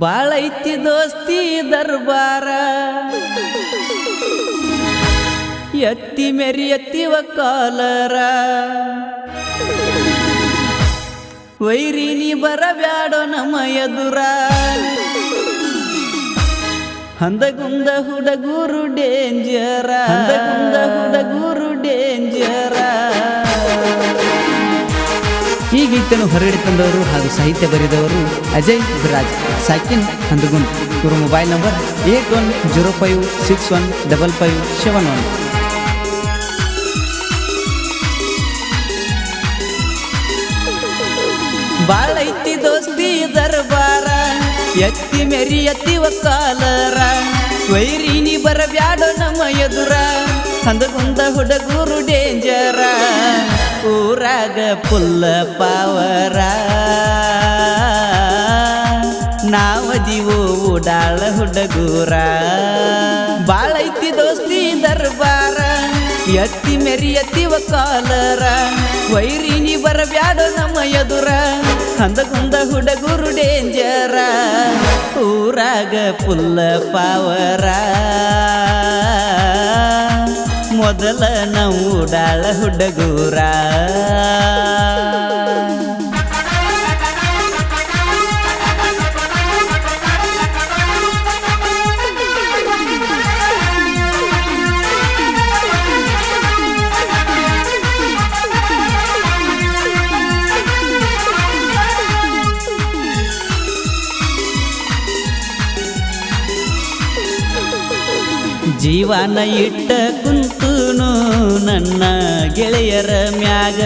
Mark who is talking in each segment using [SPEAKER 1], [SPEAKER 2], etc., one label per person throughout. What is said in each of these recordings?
[SPEAKER 1] ಬಾಳೈತಿ ದೋಸ್ತಿ ದರ್ಬಾರ ಎತ್ತಿ ಮೆರಿ ಎತ್ತಿವ ಕಾಲರ ವೈರಿ ನೀ ಬರಬ್ಯಾಡೋ ನಮ್ಮ ಎದುರ ಹಂದಗುಂದ ಹುಡುಗರು ಡೇಂಜರ ಹಂದಗುಂದ ಹುಡುಗರು ಡೇಂಜರ. ಈ ಗೀತೆಯನ್ನು ಹೊರಗಡೆ ತಂದವರು ಹಾಗೂ ಸಾಹಿತ್ಯ ಬರೆದವರು ಅಜಯ್ ವಿರಾಜ್ ಸಾಕಿನ್ ಹಂದಗುಂದ್. ಇವರ ಮೊಬೈಲ್ ನಂಬರ್ 8105615571. ಬಾಳೈತಿ ದೋಸ್ತಿ ದರ್ಬಾರ ಎತ್ತಿ ಮೆರಿ ಎತ್ತಿವ ಕಾಲರ ವೈರಿ ನೀ ಬರಬ್ಯಾಡೋ ನಮ್ಮ ಎದುರ ಹಂದಗುಂದ ಹುಡುಗರು ಡೇಂಜರ ಊರಾಗ ಪುಲ್ಲ ಪಾವರ ನಾವ ಜೀವೋ ಉಡಾಳ ಹುಡುಗೂರ. ಬಾಳೈತಿ ದೋಸ್ತಿ ದರ್ಬಾರ ಎತ್ತಿ ಮೆರಿ ಎತ್ತಿವ ಕಾಲರ ವೈರಿ ನೀ ಬರಬ್ಯಾಡೋ ನಮ್ಮ ಎದುರ ಹಂದಗುಂದ ಹುಡುಗರು ಡೇಂಜರ ಊರಾಗ ಪುಲ್ಲ ಪಾವರ ಮೊದಲ ನಾವು ಉಡಾಳ ಹುಡುಗೂರ. ಜೀವನ ಇಟ್ಟ ಕುಂತುನು ನನ್ನ ಗೆಳೆಯರ ಮ್ಯಾಗ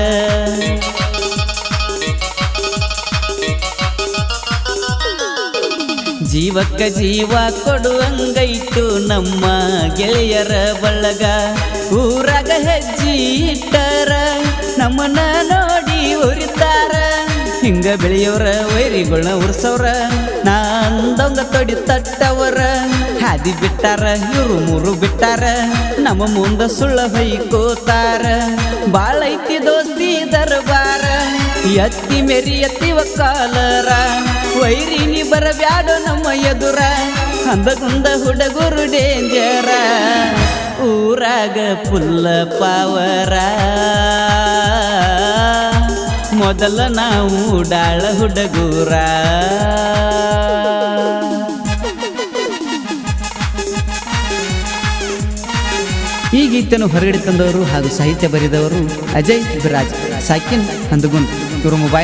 [SPEAKER 1] ಜೀವಕ್ಕ ಜೀವ ಕೊಡುವಂಗೈತು ನಮ್ಮ ಗೆಳೆಯರ ಬಳಗ. ಊರಾಗ ಹೆಜ್ಜಿ ಇಟ್ಟರ ನಮ್ಮನ್ನ ನೋಡಿ ಉರಿತಾರ ಹಿಂಗ ಬೆಳೆಯೋರ ವೈರಿಗಳನ್ನ ಉರ್ಸವ್ರ ನಂದೊಂಗ ತೊಡಿ ತಟ್ಟವರ ಹಾದಿ ಬಿಟ್ಟಾರ ಇವರು ಮೂರು ಬಿಟ್ಟಾರ ನಮ್ಮ ಮುಂದ ಸುಳ್ಳ ಹೊಯ್ಕೋತಾರ. ಬಾಳೈತಿ ದೋಸ್ತಿ ದರ್ಬಾರ ಎತ್ತಿ ಮೆರಿ ಎತ್ತಿವ ಕಾಲರ ವೈರಿ ನೀ ಬರಬ್ಯಾಡೋ ನಮ್ಮ ಎದುರ ಹಂದಗುಂದ ಹುಡುಗರು ಡೇಂಜರ ಊರಾಗ ಪುಲ್ಲ ಪಾವರ ಮೊದಲ ನಾವು ಉಡಾಳ ಹುಡುಗೂರ. ಈ ಗೀತೆಯನ್ನು ಹೊರಗಡೆ ತಂದವರು ಹಾಗೂ ಸಾಹಿತ್ಯ ಬರೆದವರು ಅಜಯ್ ವಿರಾಜ್ ಸಾಕಿನ್ ಹಂದಗುಂದ್. ಇವರ ಮೊಬೈಲ್